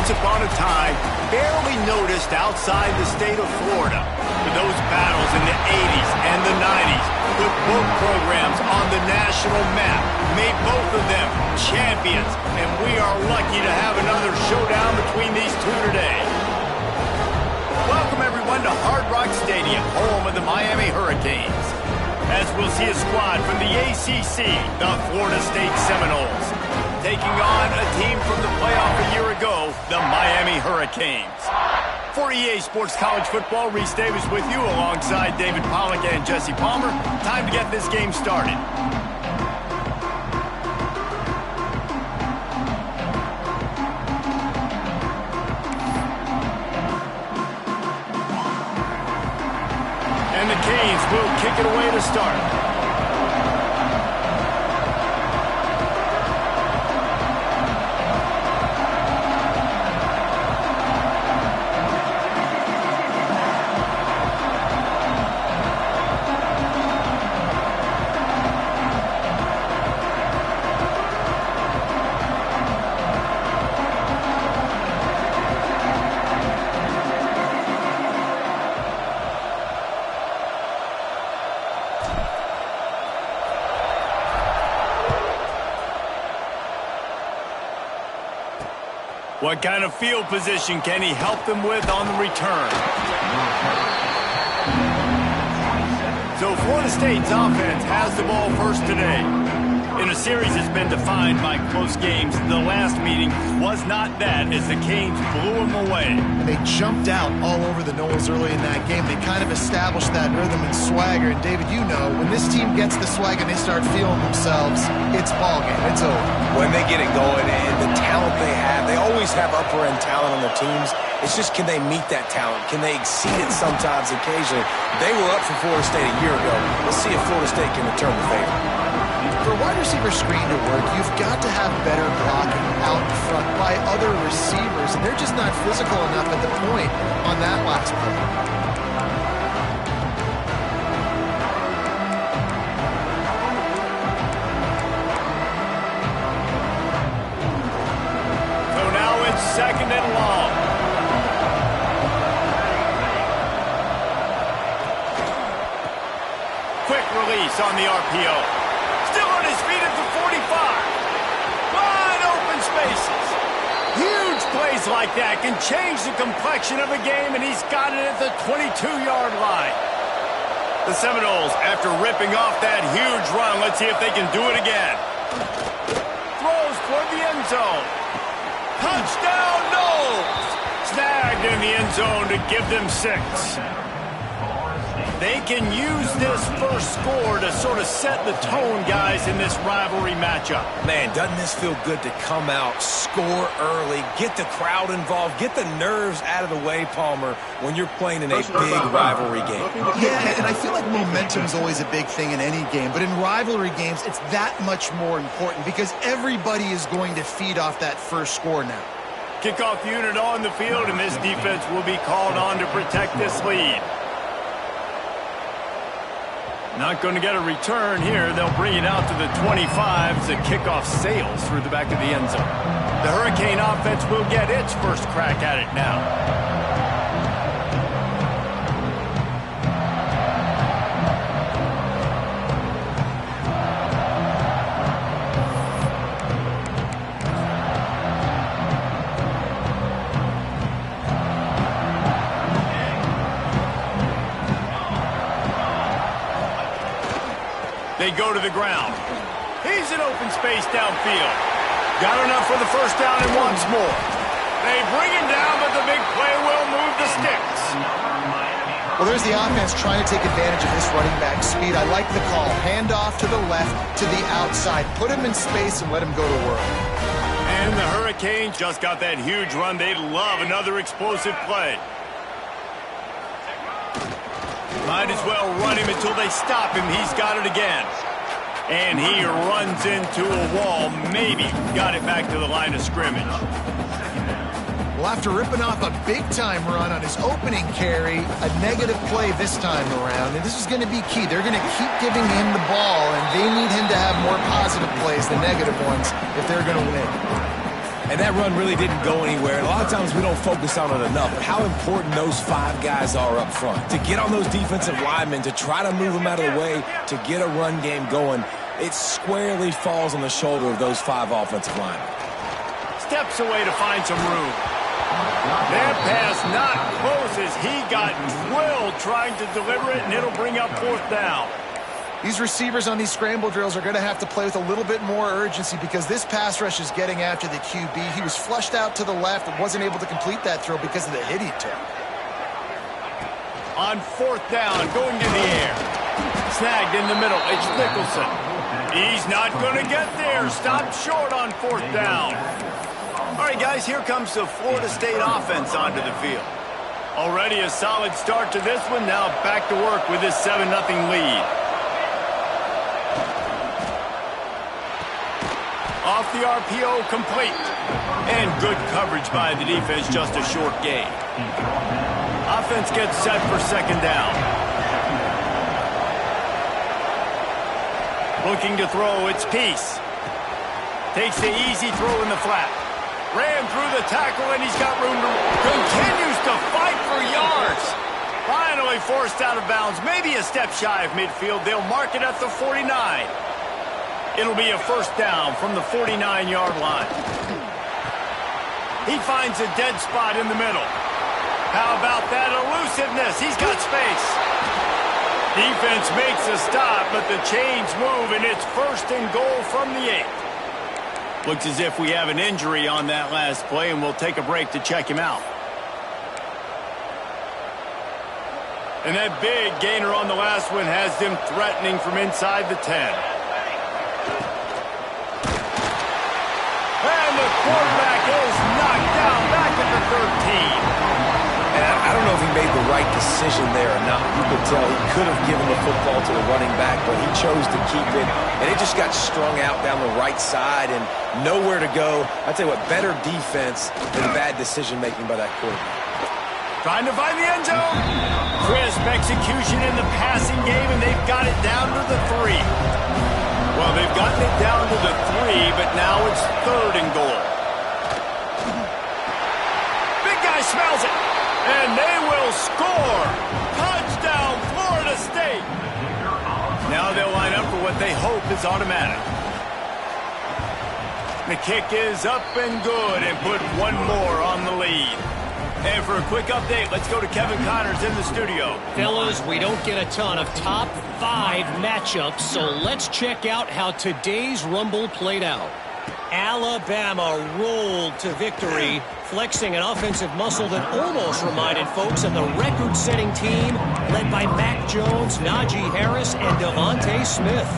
once upon a time, barely noticed outside the state of Florida. But those battles in the 80s and the 90s put both programs on the national map, made both of them champions, and we are lucky to have another showdown between these two today. Welcome, everyone, to Hard Rock Stadium, home of the Miami Hurricanes, as we'll see a squad from the ACC, the Florida State Seminoles, taking on a team from the playoff a year ago, the Miami Hurricanes. For EA Sports College Football, Reese Davis with you alongside David Pollack and Jesse Palmer. Time to get this game started. And the Canes will kick it away to start. What kind of field position can he help them with on the return? So Florida State's offense has the ball first today. In a series that's been defined by close games, the last meeting was not that as the Canes blew them away. And they jumped out all over the Noles early in that game. They kind of established that rhythm and swagger. And David, you know, when this team gets the swag and they start feeling themselves, it's ball game. It's over. When they get it going and the talent they always have upper-end talent on their teams. It's just, can they meet that talent? Can they exceed it sometimes, occasionally? They were up for Florida State a year ago. Let's see if Florida State can return the favor. For a wide receiver screen to work, you've got to have better blocking out in front by other receivers, and they're just not physical enough at the point on that last play. So now it's second and long. Quick release on the RPO. Still on his feet at the 45. Wide open spaces. Huge plays like that can change the complexion of a game, and he's got it at the 22-yard line. The Seminoles, after ripping off that huge run, let's see if they can do it again. Throws toward the end zone. Touchdown, Noles! Snagged in the end zone to give them 6. They can use this first score to sort of set the tone, guys, in this rivalry matchup. Man, doesn't this feel good to come out, score early, get the crowd involved, get the nerves out of the way, Palmer, when you're playing in a big rivalry game. Yeah, and I feel like momentum is always a big thing in any game, but in rivalry games, it's that much more important because everybody is going to feed off that first score now. Kickoff unit on the field, and this defense will be called on to protect this lead. Not going to get a return here. They'll bring it out to the 25 as the kickoff sails through the back of the end zone. The Hurricane offense will get its first crack at it now. They go to the ground. He's in open space downfield. Got enough for the first down and wants more. They bring him down, but the big play will move the sticks. Well, there's the offense trying to take advantage of this running back speed. I like the call. Hand off to the left, to the outside. Put him in space and let him go to work. And the Hurricanes just got that huge run. They'd love another explosive play. Might as well run him until they stop him. He's got it again. And he runs into a wall. Maybe got it back to the line of scrimmage. Well, after ripping off a big-time run on his opening carry, a negative play this time around. And this is going to be key. They're going to keep giving him the ball, and they need him to have more positive plays than negative ones if they're going to win. And that run really didn't go anywhere. And a lot of times we don't focus on it enough. But how important those 5 guys are up front. To get on those defensive linemen, to try to move them out of the way, to get a run game going, it squarely falls on the shoulder of those 5 offensive linemen. Steps away to find some room. That pass not close as he got drilled trying to deliver it, and it'll bring up 4th down. These receivers on these scramble drills are going to have to play with a little bit more urgency because this pass rush is getting after the QB. He was flushed out to the left and wasn't able to complete that throw because of the hit he took. On 4th down, going to the air. Snagged in the middle. It's Nicholson. He's not going to get there. Stopped short on 4th down. All right, guys, here comes the Florida State offense onto the field. Already a solid start to this one. Now back to work with this 7-0 lead. Off the RPO, complete. And good coverage by the defense, just a short gain. Offense gets set for 2nd down. Looking to throw, it's Peace. Takes the easy throw in the flat. Ran through the tackle, and he's got room to... Continues to fight for yards. Finally forced out of bounds. Maybe a step shy of midfield. They'll mark it at the 49. It'll be a 1st down from the 49-yard line. He finds a dead spot in the middle. How about that elusiveness? He's got space. Defense makes a stop, but the chains move, and it's 1st and goal from the 8. Looks as if we have an injury on that last play, and we'll take a break to check him out. And that big gainer on the last one has them threatening from inside the 10. And the quarterback is knocked down back at the 13. And I don't know if he made the right decision there or not. You could tell he could have given the football to the running back, but he chose to keep it. And it just got strung out down the right side and nowhere to go. I tell you what, better defense than bad decision-making by that quarterback. Trying to find the end zone. Crisp execution in the passing game, and they've got it down to the 3. Well, they've gotten it down to the 3, but now it's 3rd and goal. Big guy smells it. And they will score. Touchdown, Florida State. Now they'll line up for what they hope is automatic. The kick is up and good and put one more on the lead. And for a quick update, let's go to Kevin Connors in the studio. Fellas, we don't get a ton of top 5 matchups, so let's check out how today's Rumble played out. Alabama rolled to victory, flexing an offensive muscle that almost reminded folks of the record-setting team led by Mac Jones, Najee Harris, and Devontae Smith.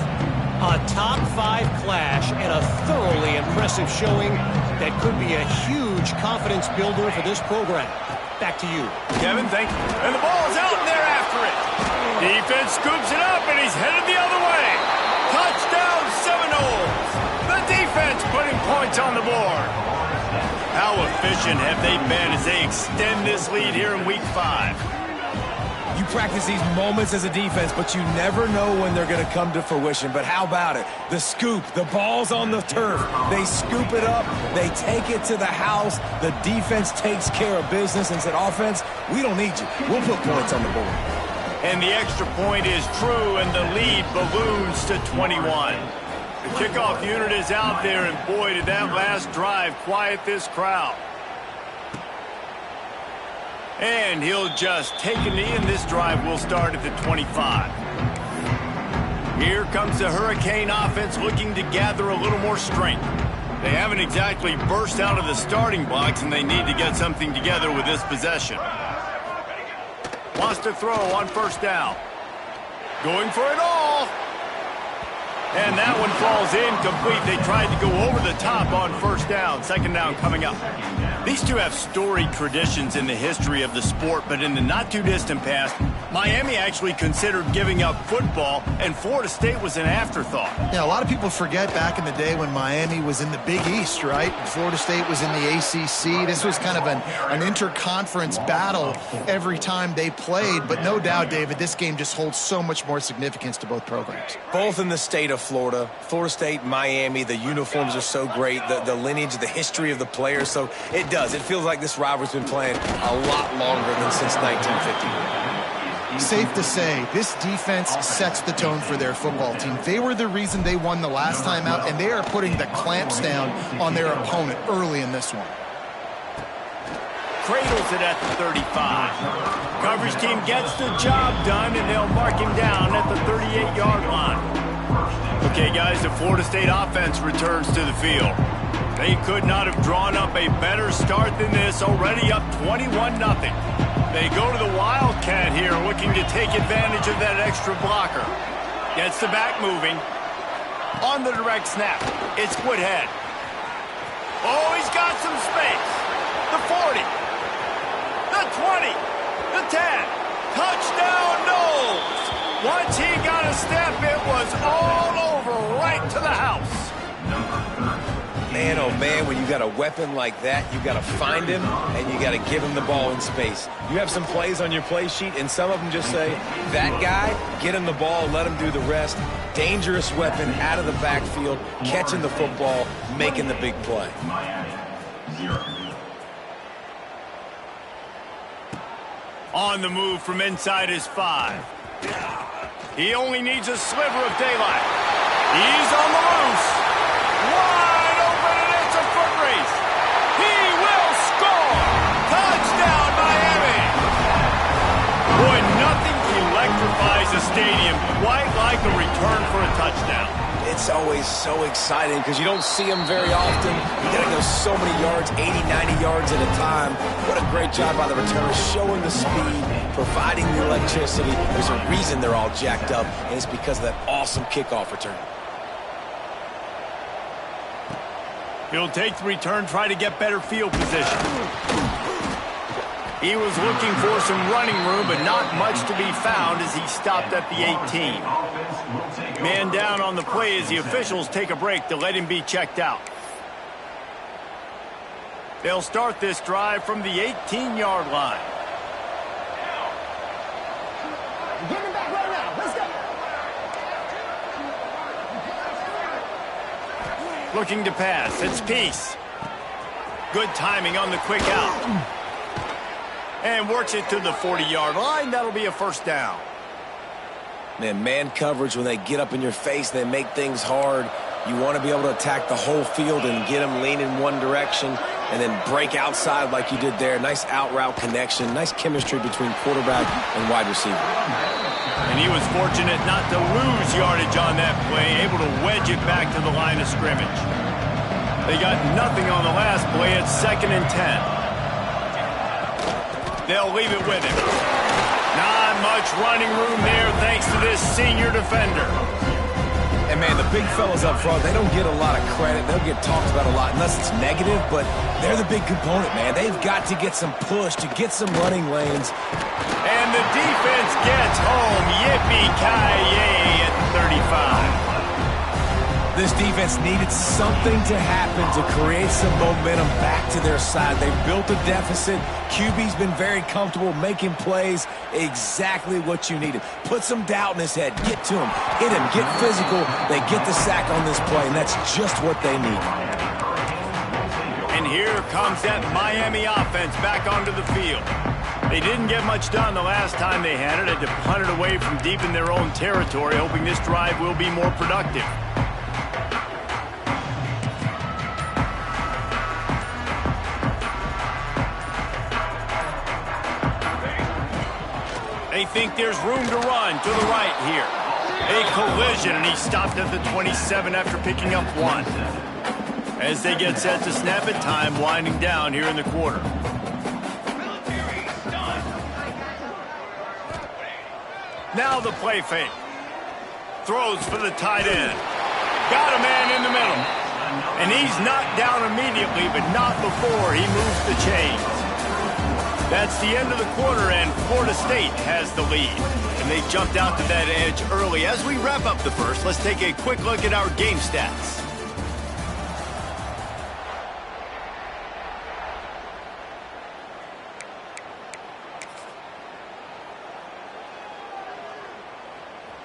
A top 5 clash and a thoroughly impressive showing that could be a huge confidence builder for this program. Back to you. Kevin, thank you. And the ball is out, and they're after it. Defense scoops it up, and he's headed the other way. Touchdown, Seminoles. The defense putting points on the board. How efficient have they been as they extend this lead here in Week 5? You practice these moments as a defense, but you never know when they're going to come to fruition. But how about it? The scoop, the ball's on the turf. They scoop it up. They take it to the house. The defense takes care of business and said, offense, we don't need you. We'll put points on the board. And the extra point is true, and the lead balloons to 21. The kickoff unit is out there, and boy, did that last drive quiet this crowd. And he'll just take a knee, and this drive will start at the 25. Here comes the Hurricane offense looking to gather a little more strength. They haven't exactly burst out of the starting blocks, and they need to get something together with this possession. Wants to throw on 1st down. Going for it all. And that one falls incomplete. They tried to go over the top on 1st down. 2nd down coming up. These two have storied traditions in the history of the sport, but in the not-too-distant past, Miami actually considered giving up football, and Florida State was an afterthought. Yeah, a lot of people forget back in the day when Miami was in the Big East, right? Florida State was in the ACC. This was kind of an interconference battle every time they played, but no doubt, David, this game just holds so much more significance to both programs. Both in the state of Florida. Florida State, Miami, the uniforms are so great, the lineage, the history of the players, so it does. It feels like this rivalry's been playing a lot longer than since 1950. Safe to say, this defense sets the tone for their football team. They were the reason they won the last time out, and they are putting the clamps down on their opponent early in this one. Cradles it at the 35. Coverage team gets the job done, and they'll mark him down at the 38-yard line. Okay, guys, the Florida State offense returns to the field. They could not have drawn up a better start than this, already up 21-0. They go to the Wildcat here, looking to take advantage of that extra blocker. Gets the back moving. On the direct snap, it's Woodhead. Oh, he's got some space. The 40. The 20. The 10. Touchdown, Knowles. Once he got a step, it was all over right to the house. Man, oh man, when you got a weapon like that, you got to find him and you got to give him the ball in space. You have some plays on your play sheet, and some of them just say, that guy, get him the ball, let him do the rest. Dangerous weapon out of the backfield, catching the football, making the big play. On the move from inside his 5. He only needs a sliver of daylight. He's on the loose. Wide open, and it's a foot race. He will score. Touchdown, Miami. Boy, nothing electrifies a stadium quite like a return for a touchdown. It's always so exciting because you don't see them very often. You got to go so many yards, 80, 90 yards at a time. What a great job by the returners, showing the speed, providing the electricity. There's a reason they're all jacked up, and it's because of that awesome kickoff return. He'll take the return, try to get better field position. He was looking for some running room, but not much to be found as he stopped at the 18. Man down on the play as the officials take a break to let him be checked out. They'll start this drive from the 18-yard line. Getting back right now. Let's go. Looking to pass. It's Peace. Good timing on the quick out. And works it to the 40-yard line. That'll be a first down. Man coverage, when they get up in your face, they make things hard. You want to be able to attack the whole field and get them leaning one direction and then break outside like you did there. Nice out route connection. Nice chemistry between quarterback and wide receiver. And he was fortunate not to lose yardage on that play, able to wedge it back to the line of scrimmage. They got nothing on the last play. It's 2nd and 10. They'll leave it with him. Not much running room there thanks to this senior defender. And man, the big fellas up front, they don't get a lot of credit. They'll get talked about a lot unless it's negative, but they're the big component, man. They've got to get some push, to get some running lanes. And the defense gets home. Yippee-ki-yay at 35. This defense needed something to happen to create some momentum back to their side. They built a deficit. QB's been very comfortable making plays. Exactly what you needed. Put some doubt in his head. Get to him. Hit him. Get physical. They get the sack on this play, and that's just what they need. And here comes that Miami offense back onto the field. They didn't get much done the last time they had it. Had to punt it away from deep in their own territory, hoping this drive will be more productive. They think there's room to run to the right here. A collision, and he stopped at the 27 after picking up 1. As they get set to snap it, time winding down here in the quarter. Now the play fake. Throws for the tight end. Got a man in the middle. And he's knocked down immediately, but not before he moves the chains. That's the end of the quarter, and Florida State has the lead. And they jumped out to that edge early. As we wrap up the first, let's take a quick look at our game stats.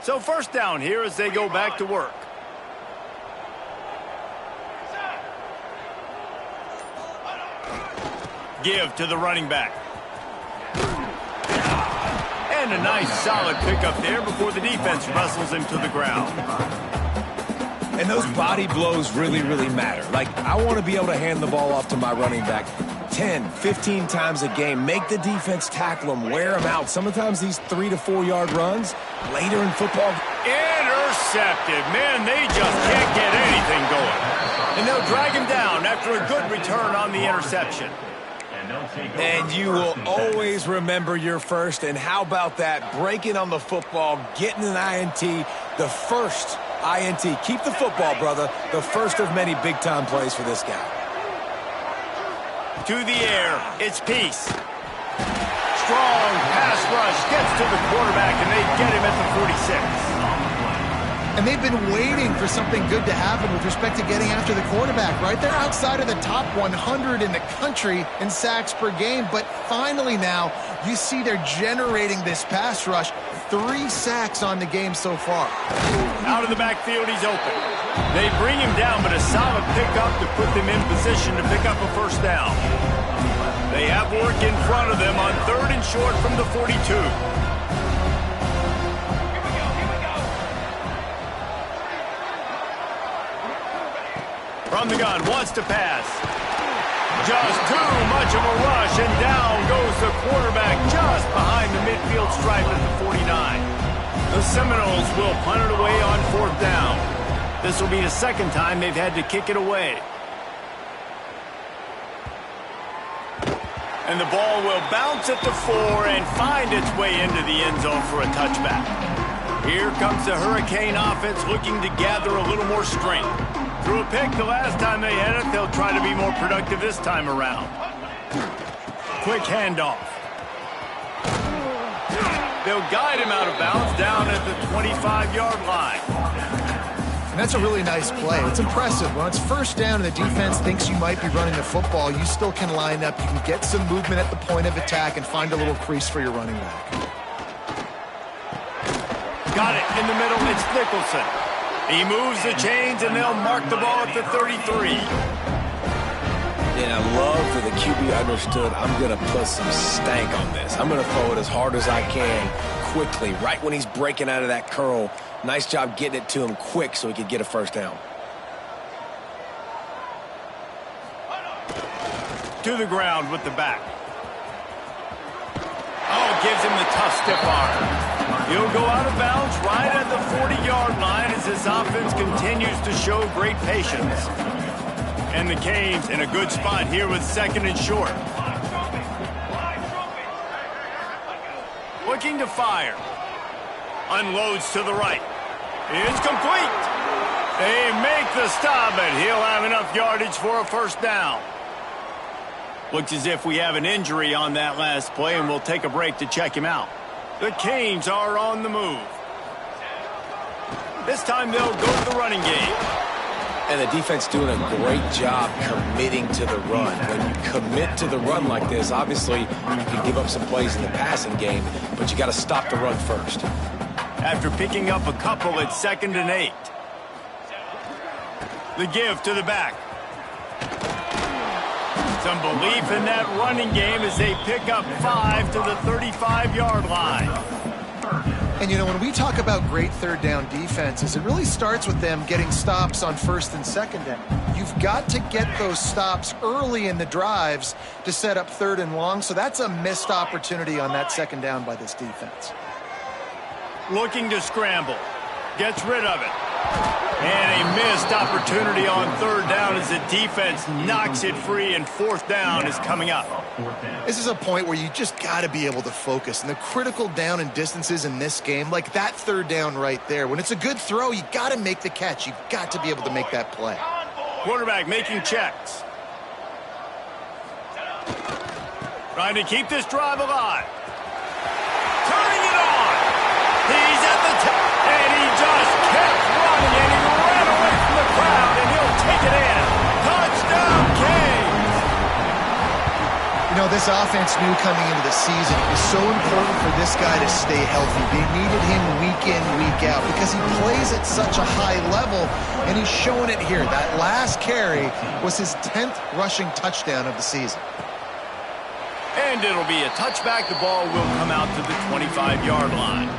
So first down here as they go back to work. Give to the running back. And a nice solid pickup there before the defense wrestles him to the ground. And those body blows really, really matter. Like, I want to be able to hand the ball off to my running back 10, 15 times a game. Make the defense tackle them, wear them out. Sometimes these 3 to 4 yard runs later in football. Intercepted. Man, they just can't get anything going. And they'll drag him down after a good return on the interception. And you will always remember your first. And how about that? Breaking on the football, getting an INT, the first INT. Keep the football, brother. The first of many big-time plays for this guy. To the air, it's Peace. Strong pass rush gets to the quarterback, and they get him at the 46. And they've been waiting for something good to happen with respect to getting after the quarterback, right? They're outside of the top 100 in the country in sacks per game, but finally now you see they're generating this pass rush. 3 sacks on the game so far. Out of the backfield, he's open. They bring him down, but a solid pickup to put them in position to pick up a first down. They have work in front of them on 3rd and short from the 42. From the gun, wants to pass. Just too much of a rush, and down goes the quarterback just behind the midfield stripe at the 49. The Seminoles will punt it away on 4th down. This will be the second time they've had to kick it away. And the ball will bounce at the 4 and find its way into the end zone for a touchback. Here comes the Hurricane offense looking to gather a little more strength. Threw a pick the last time they had it. They'll try to be more productive this time around. Quick handoff. They'll guide him out of bounds down at the 25-yard line. And that's a really nice play. It's impressive. When it's first down and the defense thinks you might be running the football, you still can line up. You can get some movement at the point of attack and find a little crease for your running back. Got it in the middle. It's Nicholson. He moves the chains, and they'll mark the ball at the 33. And I love that the QB understood, I'm going to put some stank on this. I'm going to throw it as hard as I can, quickly, right when he's breaking out of that curl. Nice job getting it to him quick so he could get a first down. To the ground with the back. Oh, gives him the tough stiff arm. He'll go out of bounds right at the 40-yard line as this offense continues to show great patience. And the Canes in a good spot here with 2nd and short. Looking to fire. Unloads to the right. It's complete. They make the stop, and he'll have enough yardage for a first down. Looks as if we have an injury on that last play, and we'll take a break to check him out. The Canes are on the move. This time they'll go to the running game. And the defense doing a great job committing to the run. When you commit to the run like this, obviously you can give up some plays in the passing game, but you got to stop the run first. After picking up a couple at 2nd and 8. The give to the back. Some belief in that running game as they pick up 5 to the 35-yard line. And, you know, when we talk about great 3rd down defenses, it really starts with them getting stops on 1st and 2nd down. You've got to get those stops early in the drives to set up 3rd and long, so that's a missed opportunity on that 2nd down by this defense. Looking to scramble. Gets rid of it. And a missed opportunity on 3rd down as the defense knocks it free, and 4th down is coming up. This is a point where you just got to be able to focus. And the critical down and distances in this game, like that 3rd down right there, when it's a good throw, you got to make the catch. You've got to be able to make that play. Quarterback making checks. Trying to keep this drive alive. Turning it on. He's at the top. And he just kept running, and he ran away from the crowd, and he'll take it in. Touchdown, Canes. You know, this offense knew coming into the season it was so important for this guy to stay healthy. They needed him week in, week out because he plays at such a high level, and he's showing it here. That last carry was his 10th rushing touchdown of the season. And it'll be a touchback. The ball will come out to the 25-yard line.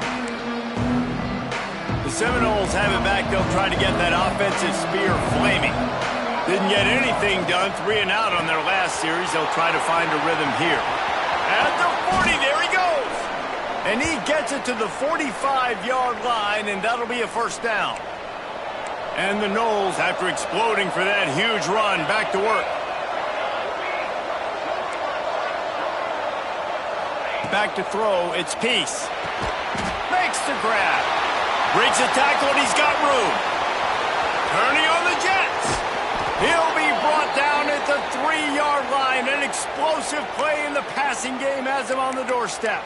The Seminoles have it back. They'll try to get that offensive spear flaming. Didn't get anything done. 3 and out on their last series. They'll try to find a rhythm here. At the 40, there he goes. And he gets it to the 45-yard line, and that'll be a first down. And the Noles, after exploding for that huge run, back to work. Back to throw, it's Peace. Makes the grab. Breaks a tackle, and he's got room. Turning on the Jets. He'll be brought down at the 3-yard line. An explosive play in the passing game has him on the doorstep.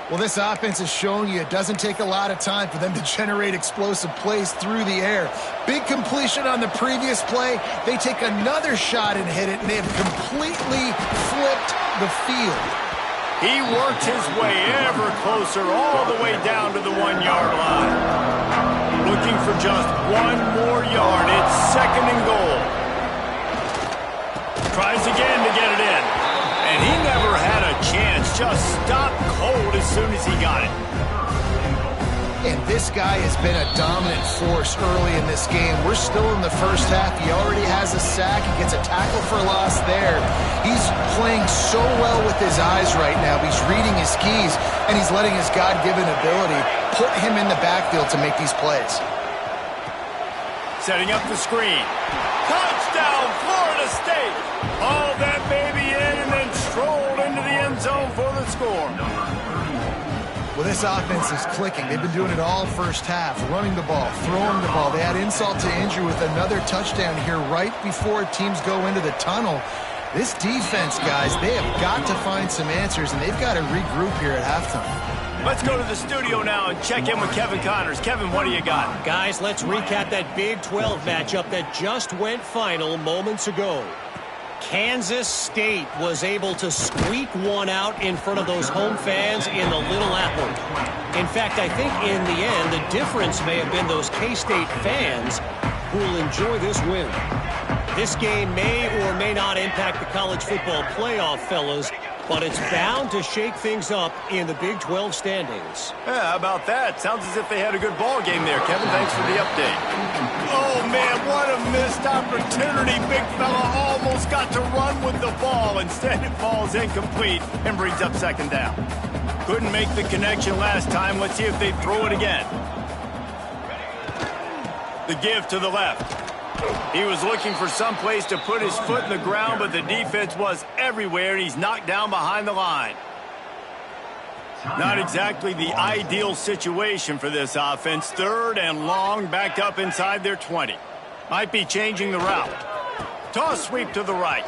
Well, this offense is showing you it doesn't take a lot of time for them to generate explosive plays through the air. Big completion on the previous play. They take another shot and hit it, and they have completely flipped the field. He works his way ever closer all the way down to the 1-yard line. Looking for just 1 more yard. It's 2nd and goal. Tries again to get it in. And he never had a chance. Just stopped cold as soon as he got it. And this guy has been a dominant force early in this game. We're still in the first half. He already has a sack. He gets a tackle for loss there. He's playing so well with his eyes right now. He's reading his keys, and he's letting his God-given ability put him in the backfield to make these plays. Setting up the screen. Touchdown, Florida State. All that baby in and then strolled into the end zone for the score. Well, this offense is clicking. They've been doing it all first half, running the ball, throwing the ball. They had insult to injury with another touchdown here right before teams go into the tunnel. This defense, guys, they have got to find some answers, and they've got to regroup here at halftime. Let's go to the studio now and check in with Kevin Connors. Kevin, what do you got? Guys, let's recap that Big 12 matchup that just went final moments ago. Kansas State was able to squeak one out in front of those home fans in the Little Apple. In fact, I think in the end, the difference may have been those K-State fans who will enjoy this win. This game may or may not impact the college football playoff, fellas, but it's bound to shake things up in the Big 12 standings. Yeah, how about that? Sounds as if they had a good ball game there, Kevin. Thanks for the update. Oh, man, what a missed opportunity. Big fella almost got to run with the ball. Instead, it falls incomplete and brings up 2nd down. Couldn't make the connection last time. Let's see if they throw it again. The give to the left. He was looking for some place to put his foot in the ground, but the defense was everywhere, and he's knocked down behind the line. Not exactly the ideal situation for this offense. 3rd and long, backed up inside their 20. Might be changing the route. Toss sweep to the right.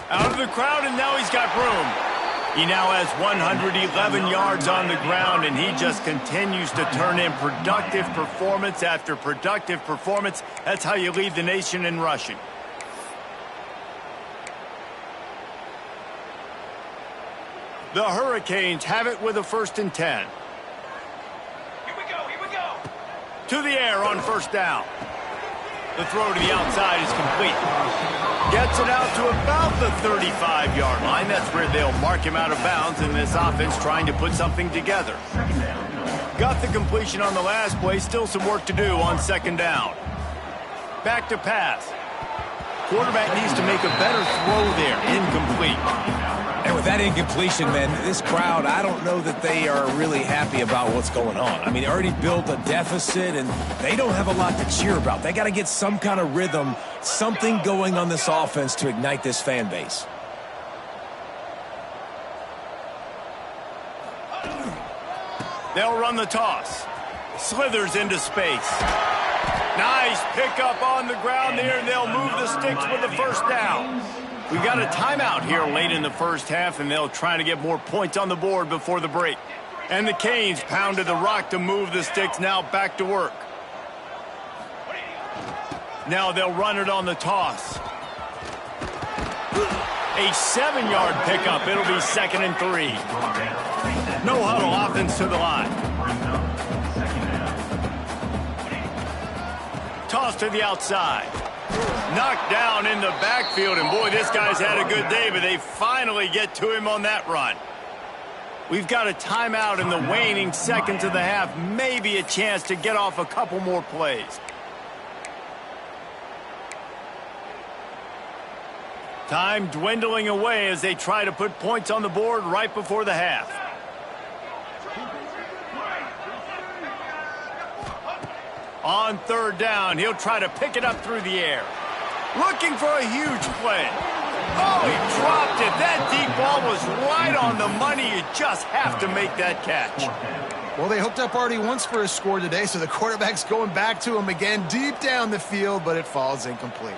Out of the crowd, and now he's got room. He now has 111 yards on the ground, and he just continues to turn in productive performance after productive performance. That's how you lead the nation in rushing. The Hurricanes have it with a 1st and 10. Here we go. To the air on 1st down. The throw to the outside is complete. Gets it out to about the 35-yard line. That's where they'll mark him out of bounds in this offense trying to put something together. Got the completion on the last play. Still some work to do on 2nd down. Back to pass. Quarterback needs to make a better throw there. Incomplete. And with that incompletion, man, this crowd, I don't know that they are really happy about what's going on. I mean, they already built a deficit, and they don't have a lot to cheer about. They got to get some kind of rhythm, something going on this offense to ignite this fan base. They'll run the toss. Slithers into space. Nice pickup on the ground there, and they'll move the sticks with the first down. We got a timeout here late in the first half, and they'll try to get more points on the board before the break. And the Canes pounded the rock to move the sticks, now back to work. Now they'll run it on the toss. A 7-yard pickup. It'll be 2nd and 3. No huddle offense to the line. Toss to the outside. Knocked down in the backfield, and boy, this guy's had a good day, but they finally get to him on that run. We've got a timeout in the waning seconds of the half. Maybe a chance to get off a couple more plays. Time dwindling away as they try to put points on the board right before the half. On 3rd down, he'll try to pick it up through the air. Looking for a huge play. Oh, he dropped it. That deep ball was right on the money. You just have to make that catch. Well, they hooked up already once for a score today, so the quarterback's going back to him again deep down the field, but it falls incomplete.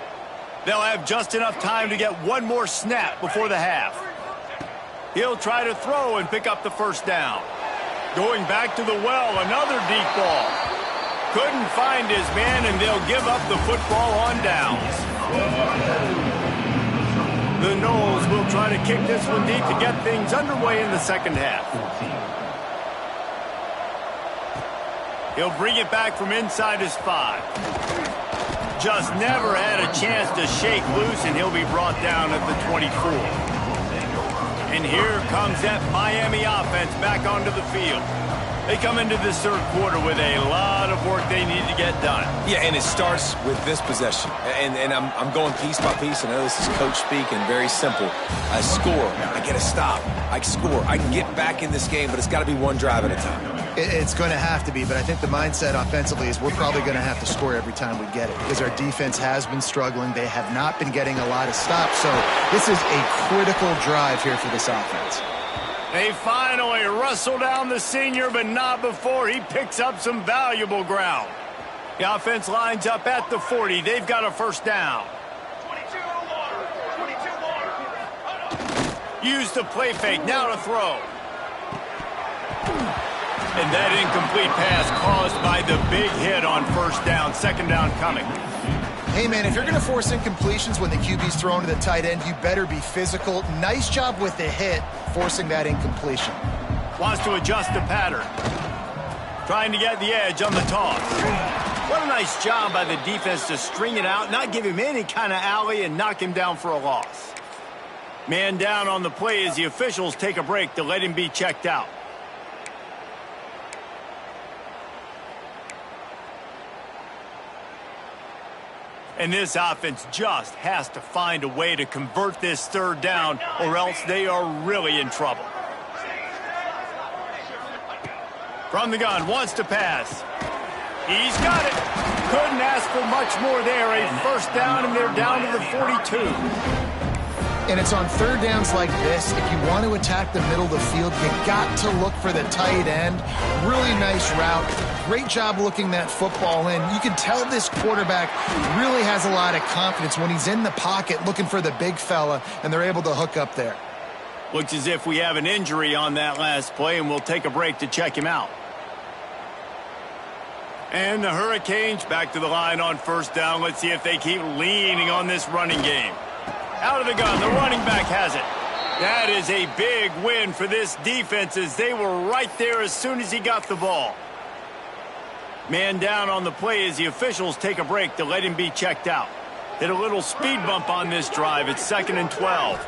They'll have just enough time to get one more snap before the half. He'll try to throw and pick up the first down. Going back to the well, another deep ball. Couldn't find his man, and they'll give up the football on downs. The Noles will try to kick this one deep to get things underway in the second half. He'll bring it back from inside his 5. Just never had a chance to shake loose, and he'll be brought down at the 24. And here comes that Miami offense back onto the field. They come into this 3rd quarter with a lot of work they need to get done. Yeah, and it starts with this possession. And I'm going piece by piece. I know this is coach speak and very simple. I score. I get a stop. I score. I can get back in this game, but it's got to be one drive at a time. It's going to have to be, but I think the mindset offensively is we're probably going to have to score every time we get it because our defense has been struggling. They have not been getting a lot of stops, so this is a critical drive here for this offense. They finally wrestle down the senior, but not before he picks up some valuable ground. The offense lines up at the 40. They've got a first down. Use the play fake. Now to throw. And that incomplete pass caused by the big hit on first down. 2nd down coming. Hey, man, if you're going to force incompletions when the QB's thrown to the tight end, you better be physical. Nice job with the hit, forcing that incompletion. Wants to adjust the pattern. Trying to get the edge on the toss. What a nice job by the defense to string it out, not give him any kind of alley, and knock him down for a loss. Man down on the play as the officials take a break to let him be checked out. And this offense just has to find a way to convert this 3rd down, or else they are really in trouble. From the gun, wants to pass. He's got it. Couldn't ask for much more there. A first down, and they're down to the 42. And it's on 3rd downs like this. If you want to attack the middle of the field, you got to look for the tight end. Really nice route. Great job looking that football in. You can tell this quarterback really has a lot of confidence when he's in the pocket looking for the big fella, and they're able to hook up there. Looks as if we have an injury on that last play, and we'll take a break to check him out. And the Hurricanes back to the line on first down. Let's see if they keep leaning on this running game. Out of the gun, the running back has it. That is a big win for this defense as they were right there as soon as he got the ball. Man down on the play as the officials take a break to let him be checked out. Hit a little speed bump on this drive. It's 2nd and 12.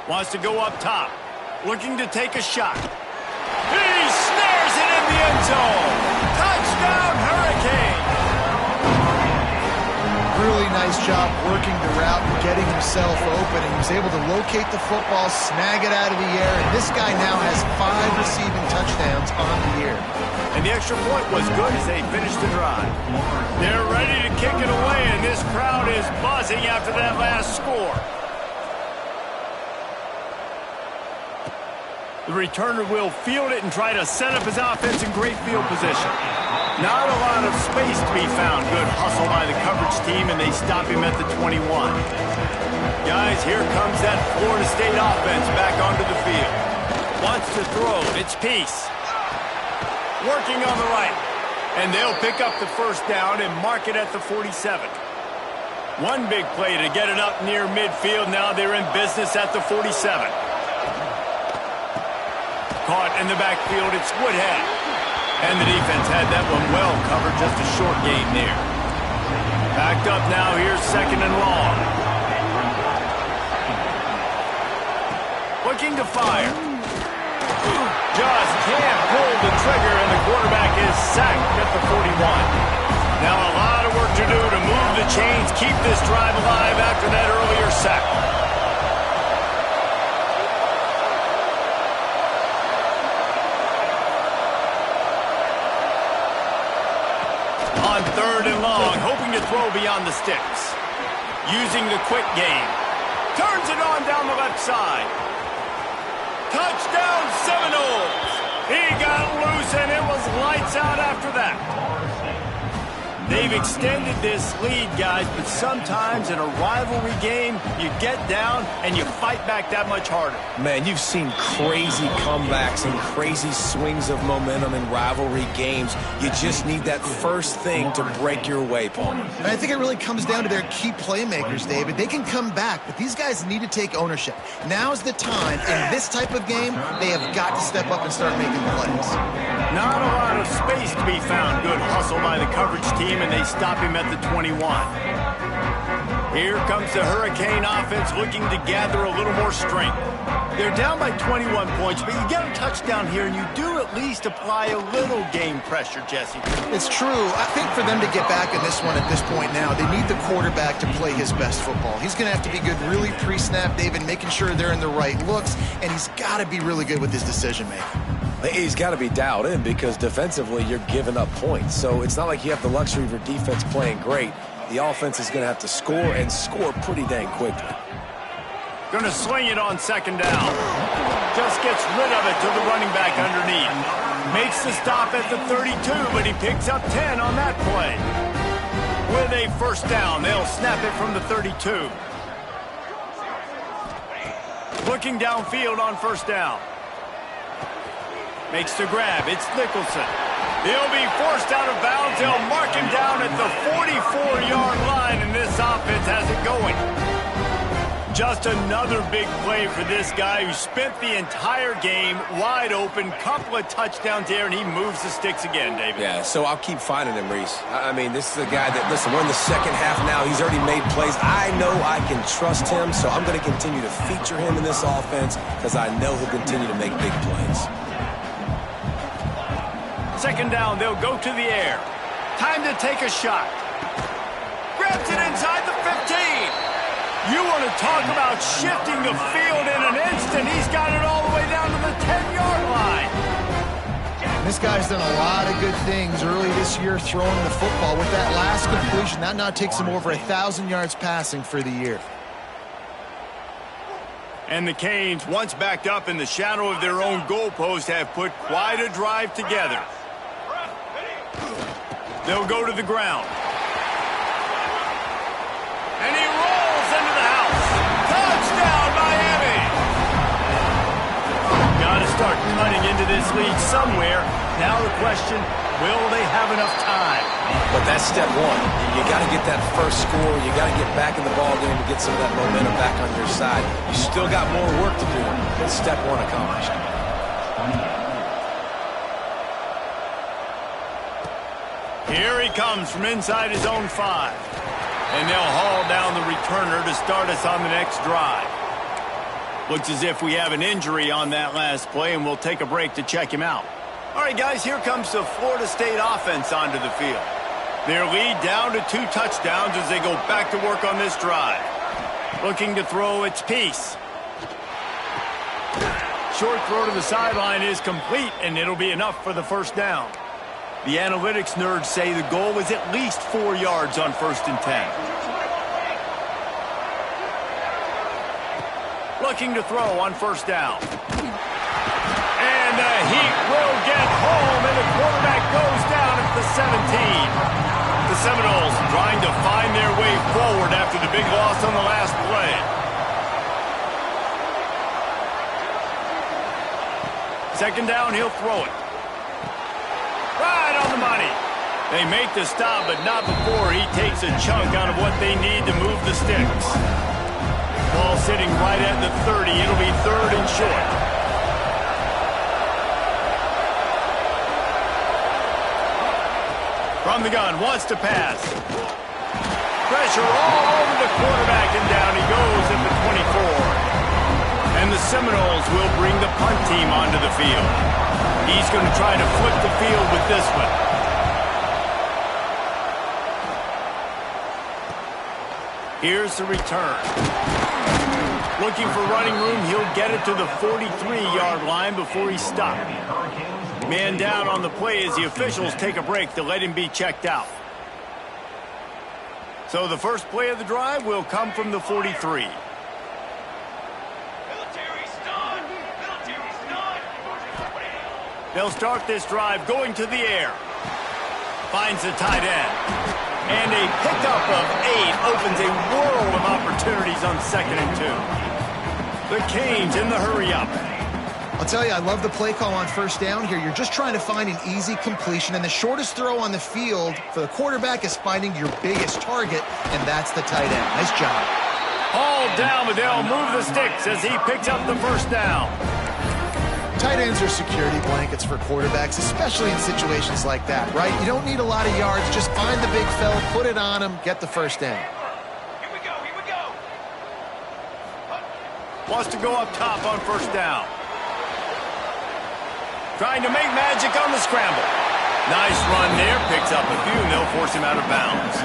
Wants to go up top. Looking to take a shot. He snares it in the end zone. Touchdown, Hurricane. Really nice job working the route and getting himself open, and he was able to locate the football, snag it out of the air, and this guy now has 5 receiving touchdowns on the year. And the extra point was good as they finished the drive. They're ready to kick it away, and this crowd is buzzing after that last score. The returner will field it and try to set up his offense in great field position. Not a lot of space to be found. Good hustle by the coverage team, and they stop him at the 21. Guys, here comes that Florida State offense back onto the field. Wants to throw. It's Peace. Working on the right. And they'll pick up the first down and mark it at the 47. One big play to get it up near midfield. Now they're in business at the 47. Caught in the backfield. It's Woodhead. And the defense had that one well covered. Just a short gain there. Backed up now. Here's second and long. Looking to fire. Just can't pull the trigger, and the quarterback is sacked at the 41. Now a lot of work to do to move the chains, keep this drive alive after that earlier sack. On third and long, hoping to throw beyond the sticks. Using the quick game. Turns it on down the left side. Touchdown Seminoles! He got loose and it was lights out after that. They've extended this lead, guys, but sometimes in a rivalry game, you get down and you fight back that much harder. Man, you've seen crazy comebacks and crazy swings of momentum in rivalry games. You just need that first thing to break your way, Paul. And I think it really comes down to their key playmakers, David. They can come back, but these guys need to take ownership. Now's the time. In this type of game, they have got to step up and start making plays. Not a lot of space to be found. Good hustle by the coverage team, and they stop him at the 21. Here comes the Hurricane offense looking to gather a little more strength. They're down by 21 points, but you get a touchdown here, and you do at least apply a little game pressure, Jesse. It's true. I think for them to get back in this one at this point now, they need the quarterback to play his best football. He's going to have to be good really pre-snap, David, making sure they're in the right looks, and he's got to be really good with his decision-making. He's got to be dialed in because defensively you're giving up points. So it's not like you have the luxury of your defense playing great. The offense is going to have to score and score pretty dang quickly. Going to sling it on second down. Just gets rid of it to the running back underneath. Makes the stop at the 32, but he picks up 10 on that play. With a first down, they'll snap it from the 32. Looking downfield on first down. Makes the grab. It's Nicholson. He'll be forced out of bounds. They'll mark him down at the 44-yard line, and this offense has it going. Just another big play for this guy who spent the entire game wide open. Couple of touchdowns there, and he moves the sticks again, David. Yeah, so I'll keep finding him, Reese. I mean, this is a guy that, listen, we're in the second half now. He's already made plays. I know I can trust him, so I'm going to continue to feature him in this offense because I know he'll continue to make big plays. Second down, they'll go to the air. Time to take a shot. Grabs it inside the 15. You want to talk about shifting the field in an instant. He's got it all the way down to the 10-yard line. This guy's done a lot of good things early this year throwing the football. With that last completion, that now takes him over 1,000 yards passing for the year. And the Canes, once backed up in the shadow of their own goalpost, have put quite a drive together. They'll go to the ground. And he rolls into the house. Touchdown, Miami! Got to start cutting into this lead somewhere. Now the question, will they have enough time? But that's step one. You got to get that first score. You got to get back in the ball game to get some of that momentum back on your side. You still got more work to do, but step one accomplished. Here he comes from inside his own 5. And they'll haul down the returner to start us on the next drive. Looks as if we have an injury on that last play, and we'll take a break to check him out. All right, guys, here comes the Florida State offense onto the field. Their lead down to 2 touchdowns as they go back to work on this drive. Looking to throw, it's Peace. Short throw to the sideline is complete, and it'll be enough for the first down. The analytics nerds say the goal is at least 4 yards on 1st and 10. Looking to throw on first down. And the heat will get home, and the quarterback goes down at the 17. The Seminoles trying to find their way forward after the big loss on the last play. Second down, he'll throw it. Right on the money. They make the stop, but not before he takes a chunk out of what they need to move the sticks. Ball sitting right at the 30. It'll be third and short. From the gun, wants to pass. Pressure all over the quarterback, and down he goes at the 24. And the Seminoles will bring the punt team onto the field. He's going to try to flip the field with this one. Here's the return. Looking for running room, he'll get it to the 43-yard line before he's stopped. Man down on the play as the officials take a break to let him be checked out. So the first play of the drive will come from the 43. They'll start this drive going to the air. Finds the tight end. And a pickup of 8 opens a world of opportunities on 2nd and 2. The Canes in the hurry-up. I'll tell you, I love the play call on first down here. You're just trying to find an easy completion, and the shortest throw on the field for the quarterback is finding your biggest target, and that's the tight end. Nice job. All down, but they'll move the sticks as he picks up the first down. Tight ends are security blankets for quarterbacks, especially in situations like that, right? You don't need a lot of yards. Just find the big fella, put it on him, get the first down. Here we go. Wants to go up top on first down. Trying to make magic on the scramble. Nice run there. Picks up a few, and they'll force him out of bounds.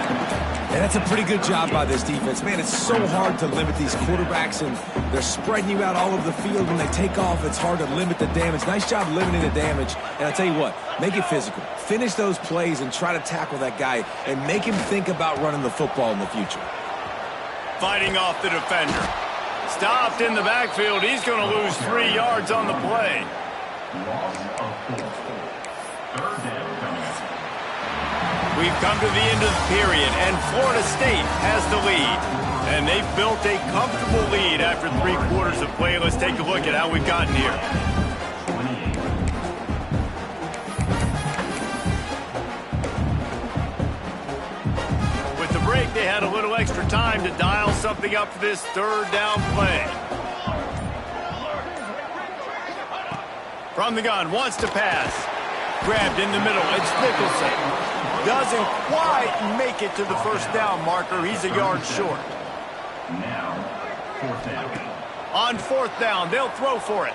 And that's a pretty good job by this defense. Man, it's so hard to limit these quarterbacks, and they're spreading you out all over the field. When they take off, it's hard to limit the damage. Nice job limiting the damage. And I'll tell you what, make it physical. Finish those plays and try to tackle that guy and make him think about running the football in the future. Fighting off the defender. Stopped in the backfield. He's going to lose 3 yards on the play. We've come to the end of the period, and Florida State has the lead. And they've built a comfortable lead after 3 quarters of play. Let's take a look at how we've gotten here. With the break, they had a little extra time to dial something up for this third down play. From the gun, wants to pass. Grabbed in the middle, it's Nicholson. Doesn't quite make it to the first down marker. He's a yard short. Now, 4th down. On 4th down, they'll throw for it.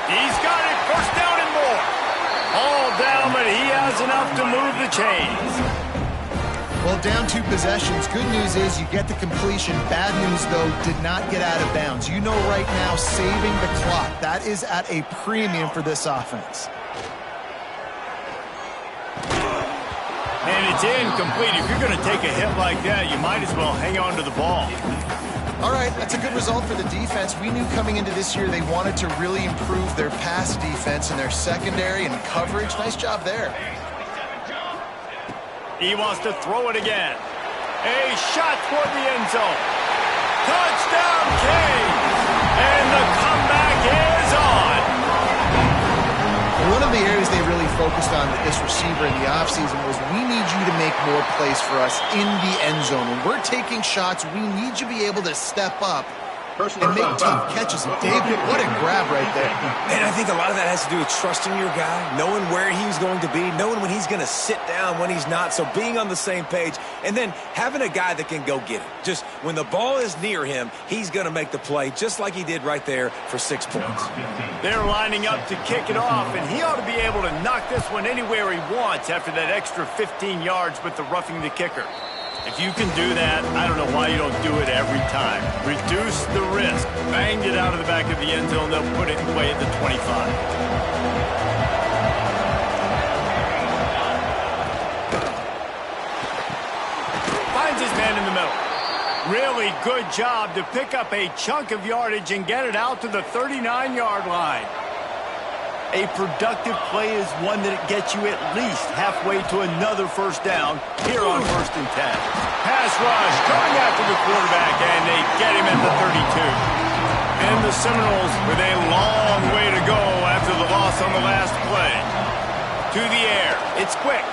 He's got it, first down and more. All down, but he has enough to move the chains. Well, down 2 possessions. Good news is you get the completion. Bad news, though, did not get out of bounds. You know right now, saving the clock. That is at a premium for this offense. And it's incomplete. If you're going to take a hit like that, you might as well hang on to the ball. All right, that's a good result for the defense. We knew coming into this year they wanted to really improve their pass defense and their secondary and coverage. Nice job there. He wants to throw it again. A shot toward the end zone. Touchdown, Canes! And the comeback is on. One of the areas they really focused on with this receiver in the offseason was we need you to make more plays for us in the end zone. When we're taking shots, we need you to be able to step up and make tough catches. And David, what a grab right there. And I think a lot of that has to do with trusting your guy, knowing where he's going to be, knowing when he's going to sit down, when he's not, so being on the same page, and then having a guy that can go get it. Just when the ball is near him, he's going to make the play, just like he did right there for 6 points. They're lining up to kick it off, and he ought to be able to knock this one anywhere he wants after that extra 15 yards with the roughing the kicker. If you can do that, I don't know why you don't do it every time. Reduce the risk. Banged it out of the back of the end zone. They'll put it in play at the 25. Finds his man in the middle. Really good job to pick up a chunk of yardage and get it out to the 39-yard line. A productive play is one that gets you at least halfway to another first down here on 1st and 10. Pass rush coming after the quarterback, and they get him at the 32. And the Seminoles with a long way to go after the loss on the last play. To the air. It's quick.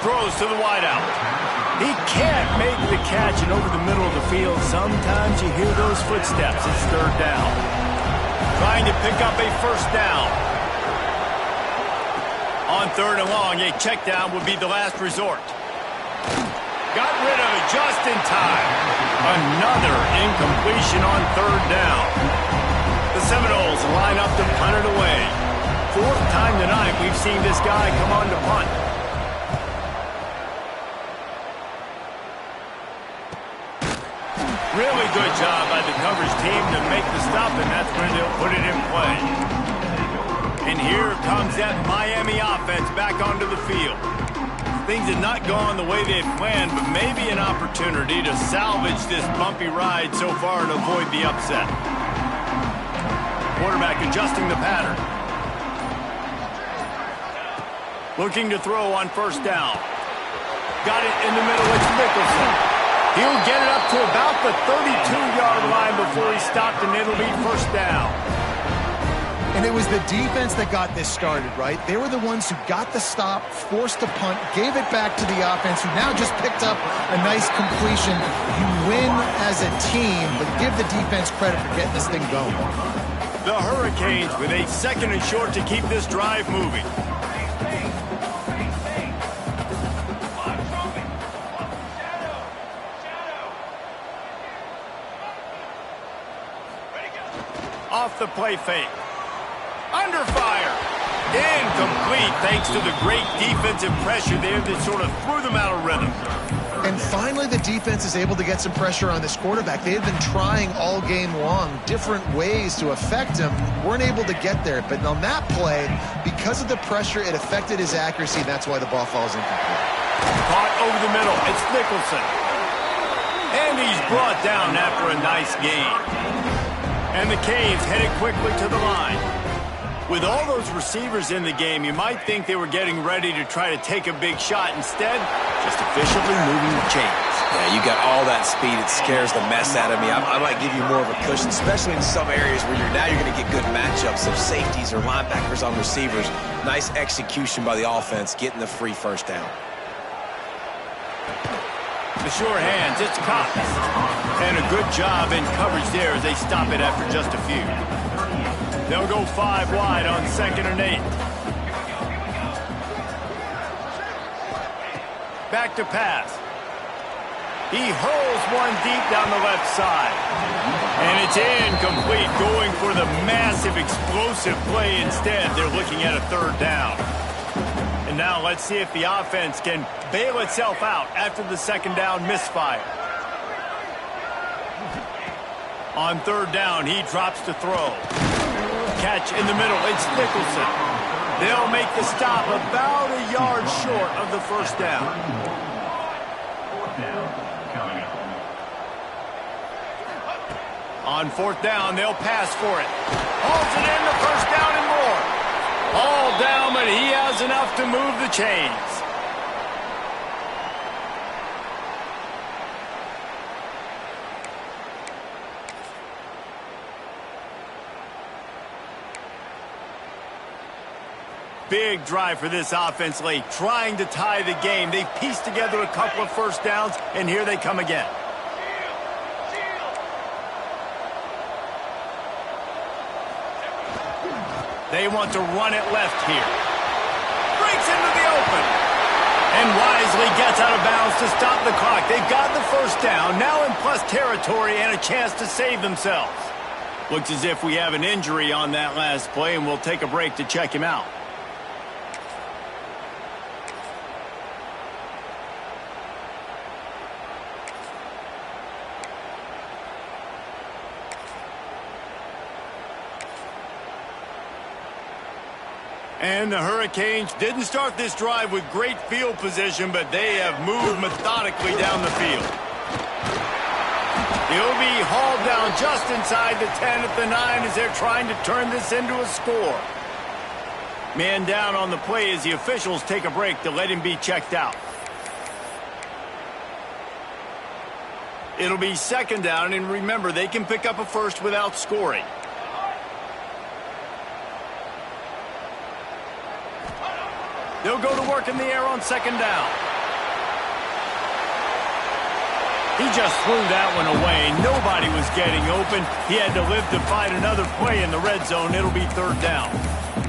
Throws to the wideout. He can't make the catch, and over the middle of the field, sometimes you hear those footsteps. It's 3rd down. Trying to pick up a first down. On 3rd and long, a check down would be the last resort. Got rid of it just in time. Another incompletion on 3rd down. The Seminoles line up to punt it away. 4th time tonight we've seen this guy come on to punt. Really good job by the coverage team to make the stop, and that's where they'll put it in play. And here comes that Miami offense back onto the field. Things have not gone the way they've planned, but maybe an opportunity to salvage this bumpy ride so far and avoid the upset. Quarterback adjusting the pattern. Looking to throw on 1st down. Got it in the middle. It's Nicholson. He'll get it up to about the 32-yard line before he stopped, and it'll be 1st down. And it was the defense that got this started, right? They were the ones who got the stop, forced a punt, gave it back to the offense, who now just picked up a nice completion. You win as a team, but give the defense credit for getting this thing going. The Hurricanes with a 2nd and short to keep this drive moving. Off the play fake. Under fire. Incomplete thanks to the great defensive pressure there that sort of threw them out of rhythm. And finally the defense is able to get some pressure on this quarterback. They had been trying all game long different ways to affect him. Weren't able to get there. But on that play, because of the pressure, it affected his accuracy. That's why the ball falls incomplete. Caught over the middle. It's Nicholson. And he's brought down after a nice gain. And the Canes headed quickly to the line. With all those receivers in the game, you might think they were getting ready to try to take a big shot. Instead, just efficiently moving the chains. Yeah, you got all that speed. It scares the mess out of me. I might give you more of a cushion, especially in some areas where you're going to get good matchups of safeties or linebackers on receivers. Nice execution by the offense, getting the free 1st down. The sure hands, it's Cox. And a good job in coverage there as they stop it after just a few. They'll go 5 wide on 2nd and 8. Back to pass. He hurls one deep down the left side. And it's incomplete, going for the massive explosive play instead. They're looking at a 3rd down. And now let's see if the offense can bail itself out after the 2nd down misfire. On 3rd down, he drops to throw. Catch in the middle, it's Nicholson. They'll make the stop about a yard short of the 1st down. 4th down, coming up. On 4th down, they'll pass for it. Hauls it in, the 1st down and more. All down, but he has enough to move the chains. Big drive for this offense late, trying to tie the game. They've pieced together a couple of 1st downs, and here they come again. They want to run it left here. Breaks into the open. And wisely gets out of bounds to stop the clock. They've got the 1st down, now in plus territory and a chance to save themselves. Looks as if we have an injury on that last play, and we'll take a break to check him out. And the Hurricanes didn't start this drive with great field position, but they have moved methodically down the field. He'll be hauled down just inside the 10 at the 9 as they're trying to turn this into a score. Man down on the play as the officials take a break to let him be checked out. It'll be second down, and remember, they can pick up a first without scoring. They'll go to work in the air on second down. He just threw that one away. Nobody was getting open. He had to live to find another play in the red zone. It'll be third down.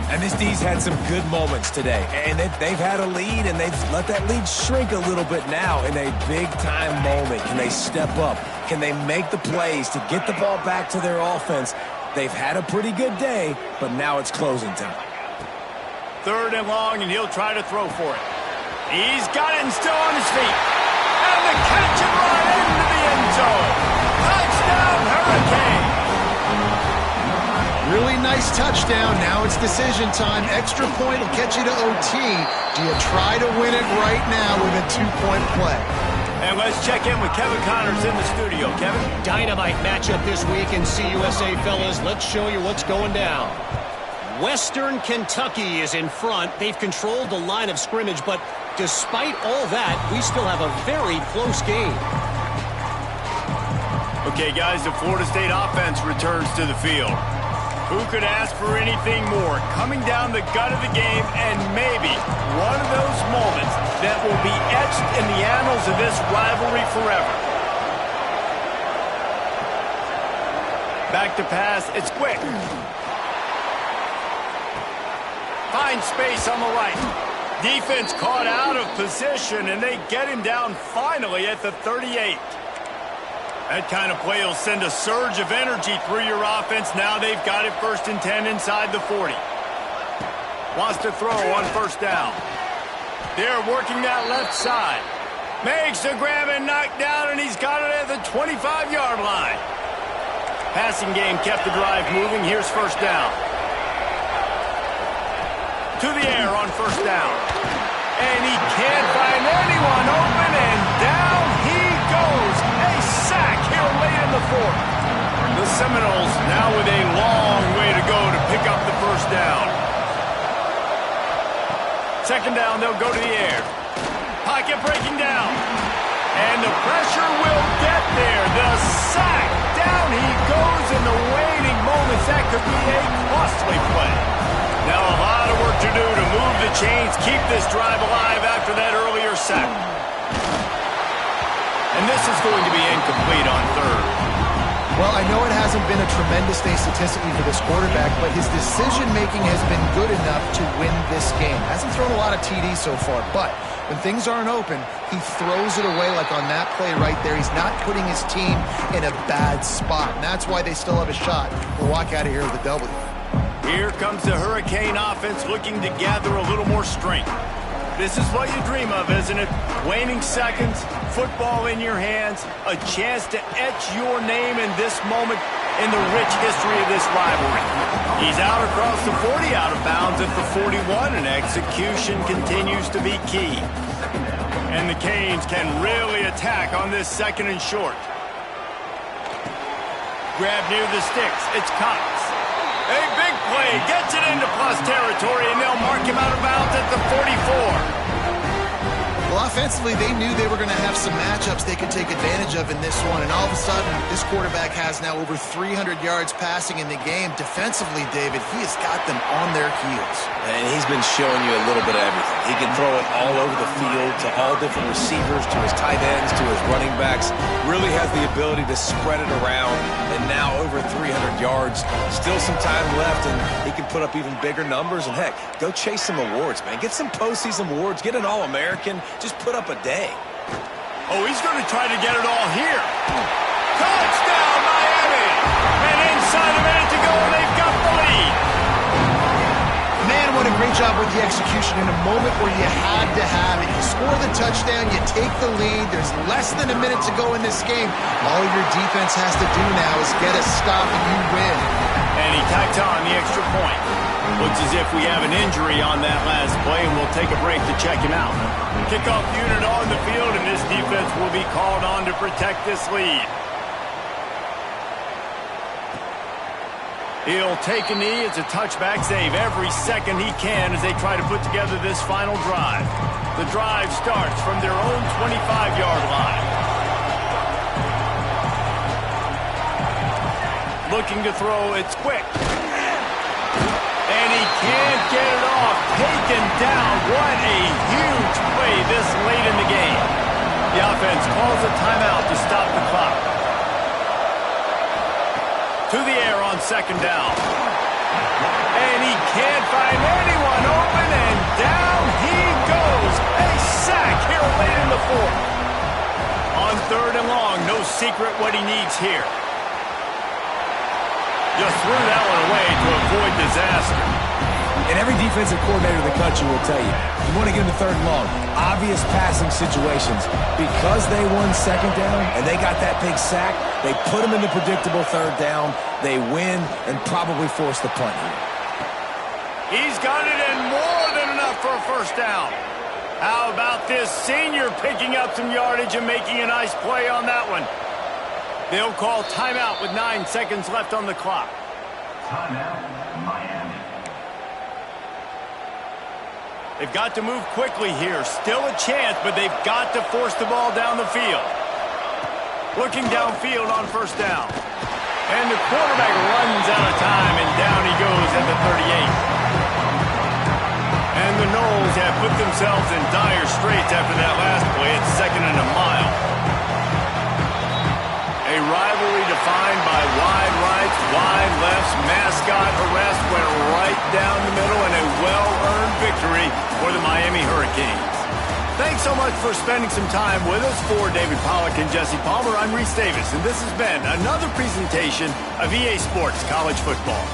And this D's had some good moments today. And they've had a lead, and they've let that lead shrink a little bit now in a big-time moment. Can they step up? Can they make the plays to get the ball back to their offense? They've had a pretty good day, but now it's closing time. Third and long, and he'll try to throw for it. He's got it and still on his feet. And the catch and run into the end zone. Touchdown, Hurricane. Really nice touchdown. Now it's decision time. Extra point will get you to OT. Do you try to win it right now with a 2-point play? And let's check in with Kevin Connors in the studio. Kevin? Dynamite matchup this week in CUSA, fellas. Let's show you what's going down. Western Kentucky is in front. They've controlled the line of scrimmage, but despite all that, we still have a very close game. Okay, guys, the Florida State offense returns to the field. Who could ask for anything more? Coming down the gut of the game, and maybe one of those moments that will be etched in the annals of this rivalry forever. Back to pass. It's quick. Finds space on the right. Defense caught out of position, and they get him down finally at the 38. That kind of play will send a surge of energy through your offense. Now they've got it 1st and 10 inside the 40. Wants to throw on first down. They're working that left side. Makes the grab and knock down, and he's got it at the 25-yard line. Passing game kept the drive moving. Here's first down. To the air on first down. And he can't find anyone open, and down he goes. A sack here late in the 4th. The Seminoles now with a long way to go to pick up the first down. Second down, they'll go to the air. Pocket breaking down. And the pressure will get there. The sack. Down he goes in the waiting moments. That could be a costly play. Now a lot of work to do to move the chains, keep this drive alive after that earlier sack. And this is going to be incomplete on third. Well, I know it hasn't been a tremendous day statistically for this quarterback, but his decision-making has been good enough to win this game. Hasn't thrown a lot of TDs so far, but when things aren't open, he throws it away like on that play right there. He's not putting his team in a bad spot, and that's why they still have a shot to walk out of here with a W. Here comes the Hurricane offense looking to gather a little more strength. This is what you dream of, isn't it? Waning seconds, football in your hands, a chance to etch your name in this moment in the rich history of this rivalry. He's out across the 40, out of bounds at the 41, and execution continues to be key. And the Canes can really attack on this 2nd and short. Grab near the sticks. It's Cox. A big play, gets it into plus territory, and they'll mark him out of bounds at the 44. Well, offensively, they knew they were going to have some matchups they could take advantage of in this one, and all of a sudden, this quarterback has now over 300 yards passing in the game. Defensively, David, he has got them on their heels. And he's been showing you a little bit of everything. He can throw it all over the field to all different receivers, to his tight ends, to his running backs. Really has the ability to spread it around, and now over 300 yards. Still some time left, and he can put up even bigger numbers. And heck, go chase some awards, man. Get some postseason awards. Get an All-American. Just put up a day. Oh, he's going to try to get it all here. Touchdown, Miami! And inside a minute to go, and they've got the lead. Man, what a great job with the execution in a moment where you had to have it. You score the touchdown, you take the lead. There's less than a minute to go in this game. All your defense has to do now is get a stop and you win. And he tacks on the extra point. Looks as if we have an injury on that last play, and we'll take a break to check him out. Kickoff unit on the field, and this defense will be called on to protect this lead. He'll take a knee. It's a touchback save every second he can as they try to put together this final drive. The drive starts from their own 25-yard line. Looking to throw, it's quick. And he can't get it off. Taken down. What a huge play this late in the game. The offense calls a timeout to stop the clock. To the air on second down. And he can't find anyone open, and down he goes. A sack here late in the fourth. On third and long, no secret what he needs here. Just threw that one away to avoid disaster. And every defensive coordinator in the country will tell you, you want to get in the third and long, obvious passing situations. Because they won second down and they got that big sack, they put them in the predictable third down, they win, and probably force the punt here. He's got it in more than enough for a first down. How about this senior picking up some yardage and making a nice play on that one? They'll call timeout with 9 seconds left on the clock. Timeout, Miami. They've got to move quickly here. Still a chance, but they've got to force the ball down the field. Looking downfield on first down. And the quarterback runs out of time, and down he goes at the 38. And the Noles have put themselves in dire straits after that last play. It's second and a mile. A rivalry defined by wide rights, wide lefts, mascot arrest went right down the middle, and a well-earned victory for the Miami Hurricanes. Thanks so much for spending some time with us. For David Pollack and Jesse Palmer, I'm Reese Davis, and this has been another presentation of EA Sports College Football.